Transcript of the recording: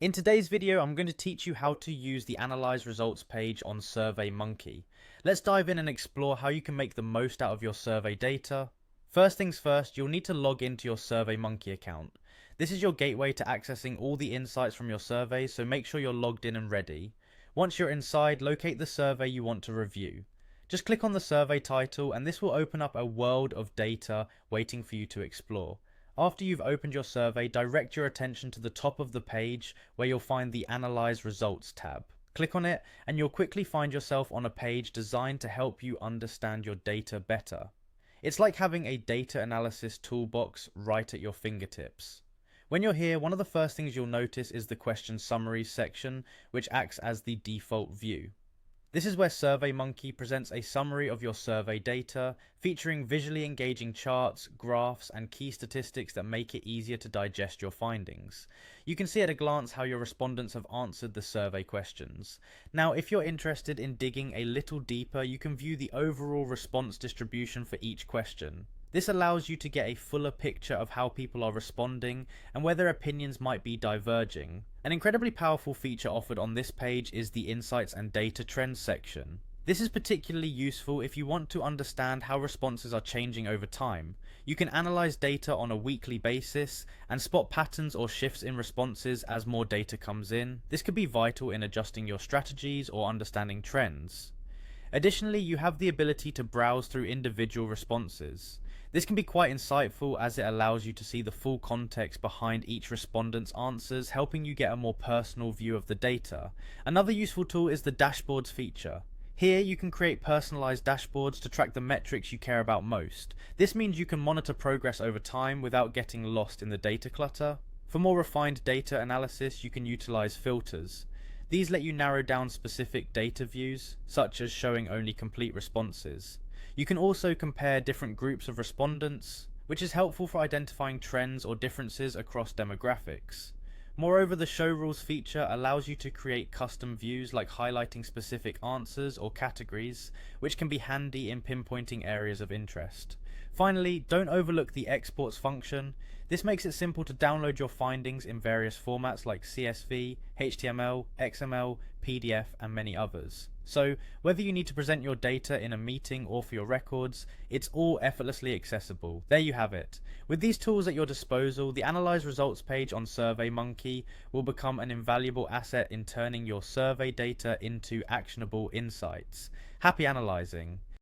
In today's video, I'm going to teach you how to use the Analyze Results page on Surveymonkey. Let's dive in and explore how you can make the most out of your survey data. First things first, you'll need to log into your Surveymonkey account. This is your gateway to accessing all the insights from your survey, so make sure you're logged in and ready. Once you're inside, locate the survey you want to review. Just click on the survey title and this will open up a world of data waiting for you to explore. After you've opened your survey, direct your attention to the top of the page where you'll find the Analyze Results tab. Click on it and you'll quickly find yourself on a page designed to help you understand your data better. It's like having a data analysis toolbox right at your fingertips. When you're here, one of the first things you'll notice is the question summaries section, which acts as the default view. This is where Surveymonkey presents a summary of your survey data, featuring visually engaging charts, graphs, and key statistics that make it easier to digest your findings. You can see at a glance how your respondents have answered the survey questions. Now, if you're interested in digging a little deeper, you can view the overall response distribution for each question. This allows you to get a fuller picture of how people are responding and where their opinions might be diverging. An incredibly powerful feature offered on this page is the Insights and Data Trends section. This is particularly useful if you want to understand how responses are changing over time. You can analyze data on a weekly basis and spot patterns or shifts in responses as more data comes in. This could be vital in adjusting your strategies or understanding trends. Additionally, you have the ability to browse through individual responses. This can be quite insightful as it allows you to see the full context behind each respondent's answers, helping you get a more personal view of the data. Another useful tool is the Dashboards feature. Here you can create personalized dashboards to track the metrics you care about most. This means you can monitor progress over time without getting lost in the data clutter. For more refined data analysis, you can utilize filters. These let you narrow down specific data views, such as showing only complete responses. You can also compare different groups of respondents, which is helpful for identifying trends or differences across demographics. Moreover, the Show Rules feature allows you to create custom views like highlighting specific answers or categories, which can be handy in pinpointing areas of interest. Finally, don't overlook the Exports function. This makes it simple to download your findings in various formats like CSV, HTML, XML, PDF, and many others. So, whether you need to present your data in a meeting or for your records, it's all effortlessly accessible. There you have it. With these tools at your disposal, the Analyze Results page on Surveymonkey will become an invaluable asset in turning your survey data into actionable insights. Happy analyzing!